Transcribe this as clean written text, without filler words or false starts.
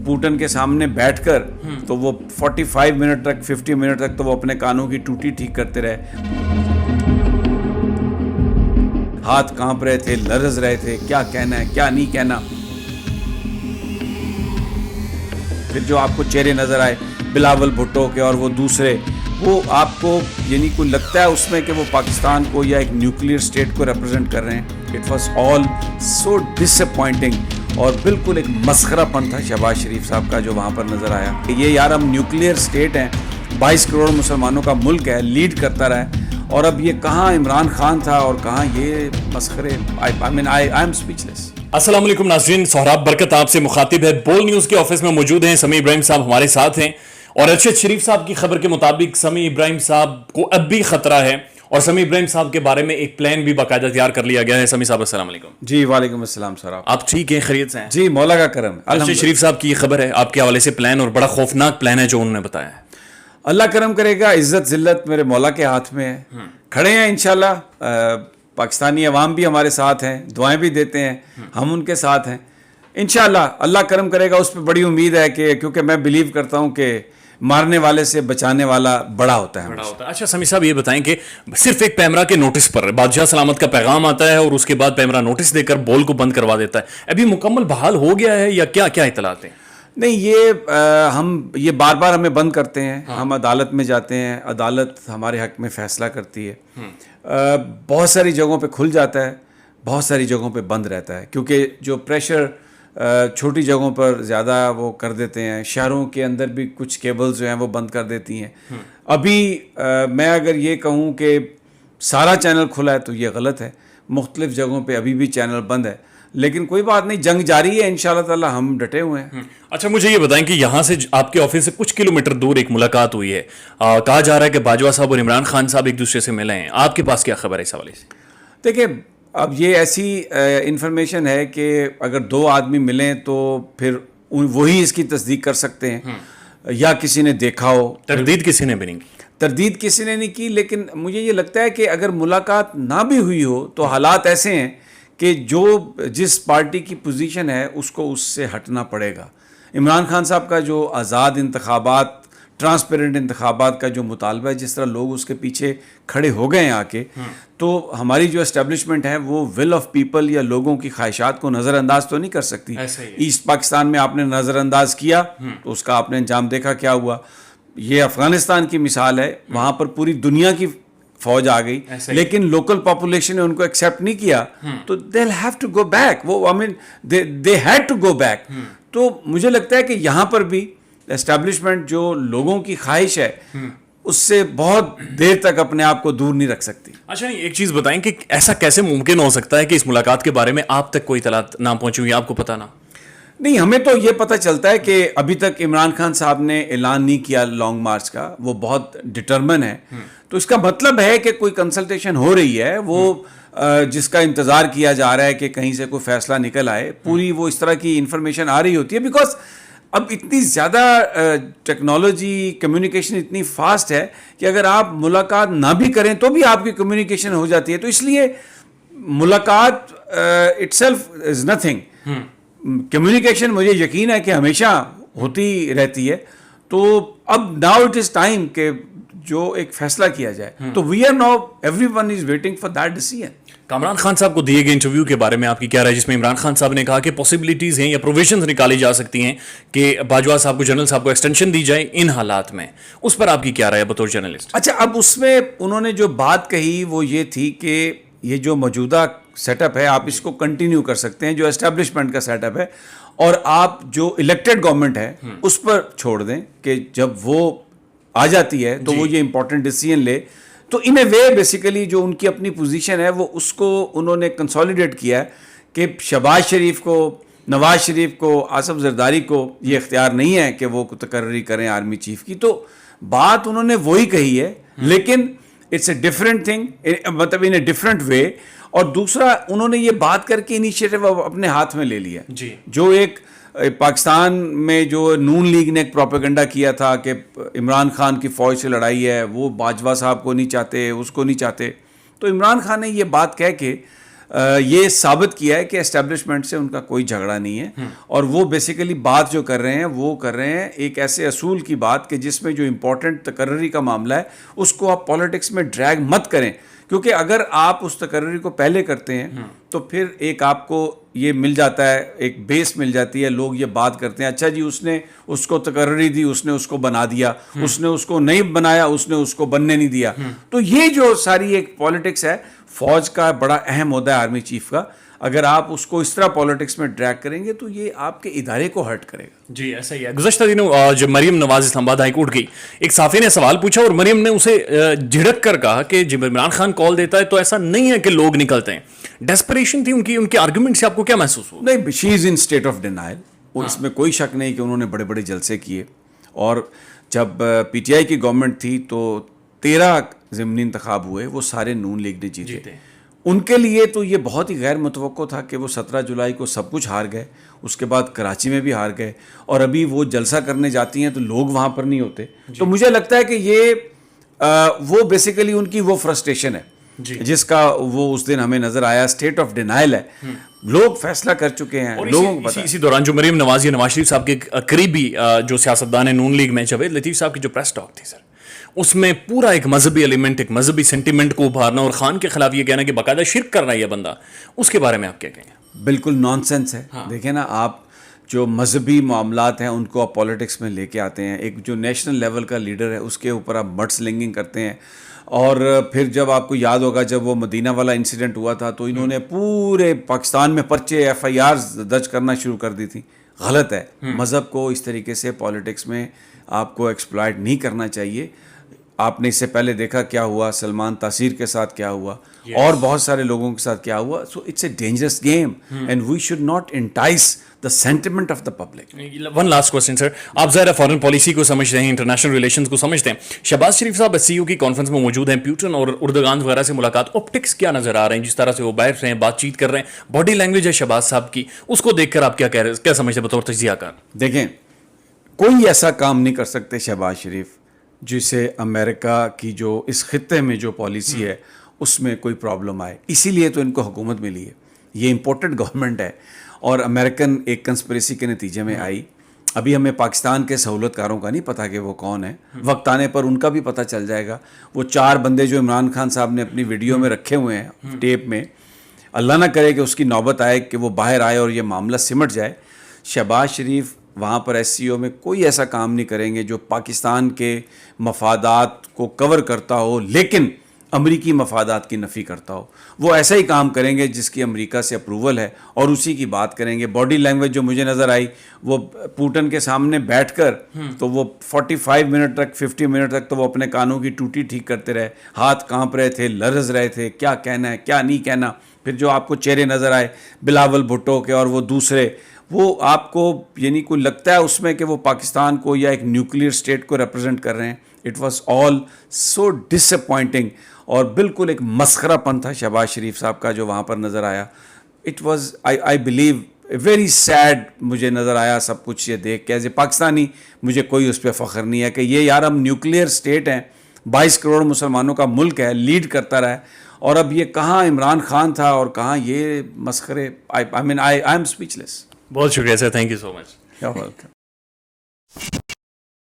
Putin کے سامنے بیٹھ کر تو وہ 45 منٹ تک 50 منٹ تک تو وہ اپنے کانوں کی ٹوٹی ٹھیک کرتے رہے، ہاتھ کانپ رہے تھے، لرز رہے تھے، کیا کہنا ہے کیا نہیں کہنا. پھر جو آپ کو چہرے نظر آئے بلاول بھٹو کے اور وہ دوسرے، وہ آپ کو یعنی کوئی لگتا ہے اس میں کہ وہ پاکستان کو یا ایک نیوکلیئر اسٹیٹ کو ریپرزینٹ کر رہے ہیں. It was all so disappointing, اور بالکل ایک مسخرہ پن تھا شہباز شریف صاحب کا جو وہاں پر نظر آیا. یہ یار ہم نیوکلیئر اسٹیٹ ہیں، 22 کروڑ مسلمانوں کا ملک ہے، لیڈ کرتا رہا ہے، اور اب یہ کہاں عمران خان تھا اور کہاں یہ مسخرے. I am speechless. السلام علیکم ناظرین، سہراب برکت آپ سے مخاطب ہے. بول نیوز کے آفس میں موجود ہیں. سمیع ابراہیم صاحب ہمارے ساتھ ہیں، اور ارشد شریف صاحب کی خبر کے مطابق سمیع ابراہیم صاحب کو اب بھی خطرہ ہے، اور سمیع ابراہیم صاحب کے بارے میں ایک پلان بھی باقاعدہ تیار کر لیا گیا ہے. سمیع صاحب السلام علیکم. جی وعلیکم السلام سر. آپ ٹھیک ہیں، خیریت سے ہیں؟ جی مولا کا کرم. ارشد شریف صاحب کی یہ خبر ہے آپ کے حوالے سے پلان، اور بڑا خوفناک پلان ہے جو انہوں نے بتایا ہے. اللہ کرم کرے گا، عزت ذلت میرے مولا کے ہاتھ میں ہے. کھڑے ہیں انشاءاللہ، پاکستانی عوام بھی ہمارے ساتھ ہیں، دعائیں بھی دیتے ہیں، ہم ان کے ساتھ ہیں. انشاءاللہ اللہ کرم کرے گا. اس پہ بڑی امید ہے کہ کیونکہ میں بلیو کرتا ہوں کہ مارنے والے سے بچانے والا بڑا ہوتا ہے. اچھا سمیع صاحب یہ بتائیں کہ صرف ایک پیمرا کے نوٹس پر بادشاہ سلامت کا پیغام آتا ہے، اور اس کے بعد پیمرا نوٹس دے کر بول کو بند کروا دیتا ہے. ابھی مکمل بحال ہو گیا ہے یا کیا کیا اطلاعات ہیں؟ نہیں، یہ بار بار ہمیں بند کرتے ہیں. ہم عدالت میں جاتے ہیں، عدالت ہمارے حق میں فیصلہ کرتی ہے. بہت ساری جگہوں پہ کھل جاتا ہے، بہت ساری جگہوں پہ بند رہتا ہے، کیونکہ جو پریشر چھوٹی جگہوں پر زیادہ وہ کر دیتے ہیں. شہروں کے اندر بھی کچھ کیبلز جو ہیں وہ بند کر دیتی ہیں. ابھی میں اگر یہ کہوں کہ سارا چینل کھلا ہے تو یہ غلط ہے. مختلف جگہوں پہ ابھی بھی چینل بند ہے، لیکن کوئی بات نہیں، جنگ جاری ہے، انشاءاللہ تعالی ہم ڈٹے ہوئے ہیں. اچھا مجھے یہ بتائیں کہ یہاں سے آپ کے آفس سے کچھ کلومیٹر دور ایک ملاقات ہوئی ہے، کہا جا رہا ہے کہ باجوہ صاحب اور عمران خان صاحب ایک دوسرے سے ملے ہیں. آپ کے پاس کیا خبر ہے اس حوالے سے؟ دیکھیں، اب یہ ایسی انفارمیشن ہے کہ اگر دو آدمی ملیں تو پھر وہی اس کی تصدیق کر سکتے ہیں، یا کسی نے دیکھا ہو. تردید کسی نے بھی نہیں کی؟ تردید کسی نے نہیں کی، لیکن مجھے یہ لگتا ہے کہ اگر ملاقات نہ بھی ہوئی ہو تو حالات ایسے ہیں کہ جس پارٹی کی پوزیشن ہے اس کو اس سے ہٹنا پڑے گا. عمران خان صاحب کا جو آزاد انتخابات، ٹرانسپیرنٹ انتخابات کا جو مطالبہ ہے، جس طرح لوگ اس کے پیچھے کھڑے ہو گئے ہیں آ کے، تو ہماری جو اسٹیبلشمنٹ ہے وہ ول آف پیپل یا لوگوں کی خواہشات کو نظر انداز تو نہیں کر سکتی. ایسٹ پاکستان میں آپ نے نظر انداز کیا تو اس کا آپ نے انجام دیکھا کیا ہوا. یہ افغانستان کی مثال ہے، وہاں پر پوری دنیا کی فوج آ گئی، لیکن لوکل پاپولیشن نے ان کو ایکسیپٹ نہیں کیا، تو they'll have to go back. وہ they had to go back. تو مجھے لگتا ہے کہ یہاں پر بھی اسٹیبلشمنٹ جو لوگوں کی خواہش ہے اس سے بہت دیر تک اپنے آپ کو دور نہیں رکھ سکتی. اچھا ایک چیز بتائیں کہ ایسا کیسے ممکن ہو سکتا ہے کہ اس ملاقات کے بارے میں آپ تک کوئی اطلاعات نہ پہنچی ہوئی، آپ کو پتہ نہ؟ نہیں، ہمیں تو یہ پتہ چلتا ہے کہ ابھی تک عمران خان صاحب نے اعلان نہیں کیا لانگ مارچ کا. وہ بہت ڈٹرمن ہے، تو اس کا مطلب ہے کہ کوئی کنسلٹیشن ہو رہی ہے، وہ جس کا انتظار کیا جا رہا ہے کہ کہیں سے کوئی فیصلہ نکل آئے. پوری وہ اس طرح کی انفارمیشن آ رہی ہوتی ہے، بیکاز اب اتنی زیادہ ٹیکنالوجی، کمیونیکیشن اتنی فاسٹ ہے کہ اگر آپ ملاقات نہ بھی کریں تو بھی آپ کی کمیونیکیشن ہو جاتی ہے. تو اس لیے ملاقات it self is nothing. Communication مجھے یقین ہے کہ ہمیشہ ہوتی رہتی ہے. تو اب ناؤ اٹ از ٹائم کہ جو ایک فیصلہ کیا جائے. تو we are now everyone is waiting for that decision. Kamran Khan صاحب کو دیے گئے انٹرویو کے بارے میں آپ کی کیا رائے، جس میں عمران خان صاحب نے کہا کہ پاسبلٹیز ہیں یا پروویژنز نکالی جا سکتی ہیں کہ باجوہ صاحب کو، جنرل صاحب کو ایکسٹینشن دی جائے ان حالات میں، اس پر آپ کی کیا رائے بطور جرنلسٹ؟ اچھا، اب اس میں انہوں نے جو بات کہی وہ یہ تھی کہ یہ جو موجودہ سیٹ اپ ہے آپ اس کو کنٹینیو کر سکتے ہیں، جو اسٹیبلشمنٹ کا سیٹ اپ ہے، اور آپ جو الیکٹڈ گورنمنٹ ہے اس پر چھوڑ دیں کہ جب وہ آ جاتی ہے تو وہ یہ امپورٹنٹ ڈیسیژن لے. تو ان اے وے بیسیکلی جو ان کی اپنی پوزیشن ہے وہ اس کو انہوں نے کنسالیڈیٹ کیا ہے کہ شہباز شریف کو، نواز شریف کو، آصف زرداری کو یہ اختیار نہیں ہے کہ وہ تقرری کریں آرمی چیف کی. تو بات انہوں نے وہی کہی ہے، لیکن اٹس اے ڈفرینٹ تھنگ، مطلب ان اے ڈفرینٹ وے. اور دوسرا انہوں نے یہ بات کر کے انیشیٹو اپنے ہاتھ میں لے لیا. جو ایک پاکستان میں جو نون لیگ نے ایک پروپیگنڈا کیا تھا کہ عمران خان کی فوج سے لڑائی ہے، وہ باجوہ صاحب کو نہیں چاہتے، اس کو نہیں چاہتے. تو عمران خان نے یہ بات کہہ کے یہ ثابت کیا ہے کہ اسٹیبلشمنٹ سے ان کا کوئی جھگڑا نہیں ہے, اور وہ بیسیکلی بات جو کر رہے ہیں وہ کر رہے ہیں ایک ایسے اصول کی بات کہ جس میں جو امپورٹنٹ تقرری کا معاملہ ہے اس کو آپ پالیٹکس میں ڈریگ مت کریں, کیونکہ اگر آپ اس تقرری کو پہلے کرتے ہیں تو پھر ایک آپ کو یہ مل جاتا ہے, ایک بیس مل جاتی ہے, لوگ یہ بات کرتے ہیں اچھا جی اس نے اس کو تقرری دی, اس نے اس کو بنا دیا, اس نے اس کو نہیں بنایا, اس نے اس کو بننے نہیں دیا. تو یہ جو ساری ایک پالیٹکس ہے, فوج کا بڑا اہم عہدہ ہے آرمی چیف کا, اگر آپ اس کو اس طرح پالیٹکس میں ڈریگ کریں گے تو یہ آپ کے ادارے کو ہرٹ کرے گا. جی ایسا ہی ہے. گزشتہ دنوں جب مریم نواز اسلام آباد ہائی کورٹ گئی, ایک صحافی نے سوال پوچھا اور مریم نے اسے جھڑک کر کہا کہ جب عمران خان کال دیتا ہے تو ایسا نہیں ہے کہ لوگ نکلتے ہیں. ڈیسپریشن تھی ان کے آرگومنٹ سے, آپ کو کیا محسوس ہوا؟ نہیں, شی از ان اسٹیٹ آف ڈینائل. اس میں کوئی شک نہیں کہ انہوں نے بڑے بڑے جلسے کیے, اور جب پی ٹی آئی کی گورنمنٹ تھی تو 13 ضمنی انتخاب ہوئے, وہ سارے نون لیگ نے جیتے. ان کے لیے تو یہ بہت ہی غیر متوقع تھا کہ وہ 17 جولائی کو سب کچھ ہار گئے, اس کے بعد کراچی میں بھی ہار گئے, اور ابھی وہ جلسہ کرنے جاتی ہیں تو لوگ وہاں پر نہیں ہوتے. تو مجھے لگتا ہے کہ یہ وہ بیسیکلی ان کی وہ فرسٹریشن ہے جس کا وہ اس دن ہمیں نظر آیا. اسٹیٹ آف ڈینائل ہے, لوگ فیصلہ کر چکے ہیں, لوگوں کو پتہ ہے. اسی دوران جو مریم نواز یا نواز شریف صاحب کے قریبی جو سیاستدان ہیں نون لیگ میں, جاوید لطیف صاحب کی جو پریس ٹاک تھی سر, اس میں پورا ایک مذہبی ایلیمنٹ, ایک مذہبی سینٹیمنٹ کو ابھارنا اور خان کے خلاف یہ کہنا کہ باقاعدہ شرک کر رہا ہے یہ بندہ, اس کے بارے میں آپ کیا کہیں گے؟ بالکل نان سینس ہے. دیکھیں نا, آپ جو مذہبی معاملات ہیں ان کو آپ پالیٹکس میں لے کے آتے ہیں, ایک جو نیشنل لیول کا لیڈر ہے اس کے اوپر آپ مڈ سلنگنگ کرتے ہیں. اور پھر جب آپ کو یاد ہوگا جب وہ مدینہ والا انسیڈنٹ ہوا تھا تو انہوں نے پورے پاکستان میں پرچے ایف آئی آر درج کرنا شروع کر دی تھی. غلط ہے, مذہب کو اس طریقے سے پالیٹکس میں آپ کو ایکسپلائٹ نہیں کرنا چاہیے. آپ نے اس سے پہلے دیکھا کیا ہوا, سلمان تاثیر کے ساتھ کیا ہوا, اور بہت سارے لوگوں کے ساتھ کیا ہوا. So it's a dangerous game and we should not entice the sentiment of the public. One last question sir, آپ ظاہر فارن پالیسی کو سمجھتے ہیں, انٹرنیشنل ریلیشنز کو سمجھتے ہیں. شہباز شریف صاحب ایس سی او کی کانفرنس میں موجود ہیں, پیوٹن اور اردوغان وغیرہ سے ملاقات, آپٹکس کیا نظر آ رہے ہیں, جس طرح سے وہ بیٹھ رہے ہیں, بات چیت کر رہے ہیں, باڈی لینگویج ہے شہباز صاحب کی, اس کو دیکھ کر آپ کیا کہہ رہے ہیں, کیا سمجھتے ہیں بطور تجزیہ کار؟ دیکھیں, کوئی ایسا کام نہیں کر سکتے شہباز شریف جسے امریکہ کی جو اس خطے میں جو پالیسی ہے اس میں کوئی پرابلم آئے. اسی لیے تو ان کو حکومت ملی ہے. یہ امپورٹنٹ گورنمنٹ ہے اور امریکن ایک کنسپریسی کے نتیجے میں آئی. ابھی ہمیں پاکستان کے سہولت کاروں کا نہیں پتہ کہ وہ کون ہے, وقت آنے پر ان کا بھی پتہ چل جائے گا. وہ 4 بندے جو عمران خان صاحب نے اپنی ویڈیو میں رکھے ہوئے ہیں ٹیپ میں, اللہ نہ کرے کہ اس کی نوبت آئے کہ وہ باہر آئے اور یہ معاملہ سمٹ جائے. شہباز شریف وہاں پر ایس سی او میں کوئی ایسا کام نہیں کریں گے جو پاکستان کے مفادات کو کور کرتا ہو لیکن امریکی مفادات کی نفی کرتا ہو. وہ ایسا ہی کام کریں گے جس کی امریکہ سے اپروول ہے اور اسی کی بات کریں گے. باڈی لینگویج جو مجھے نظر آئی, وہ پوٹن کے سامنے بیٹھ کر تو وہ 45 منٹ تک 50 منٹ تک تو وہ اپنے کانوں کی ٹوٹی ٹھیک کرتے رہے, ہاتھ کانپ رہے تھے, لرز رہے تھے, کیا کہنا ہے کیا نہیں کہنا. پھر جو آپ کو چہرے نظر آئے بلاول بھٹو کے اور وہ دوسرے, وہ آپ کو یعنی کوئی لگتا ہے اس میں کہ وہ پاکستان کو یا ایک نیوکلیئر اسٹیٹ کو ریپرزینٹ کر رہے ہیں. It was all so disappointing, اور بالکل ایک مسخرہ پن تھا شہباز شریف صاحب کا جو وہاں پر نظر آیا. It was I believe very sad مجھے نظر آیا سب کچھ یہ دیکھ کے. ایز اے پاکستانی مجھے کوئی اس پہ فخر نہیں ہے کہ یہ یار ہم نیوکلیئر اسٹیٹ ہیں, 22 کروڑ مسلمانوں کا ملک ہے, لیڈ کرتا رہا ہے, اور اب یہ کہاں عمران خان تھا اور کہاں یہ مسخرے. آئی ایم اسپیچ لیس. بہت شکریہ sir, thank you so much. You're welcome.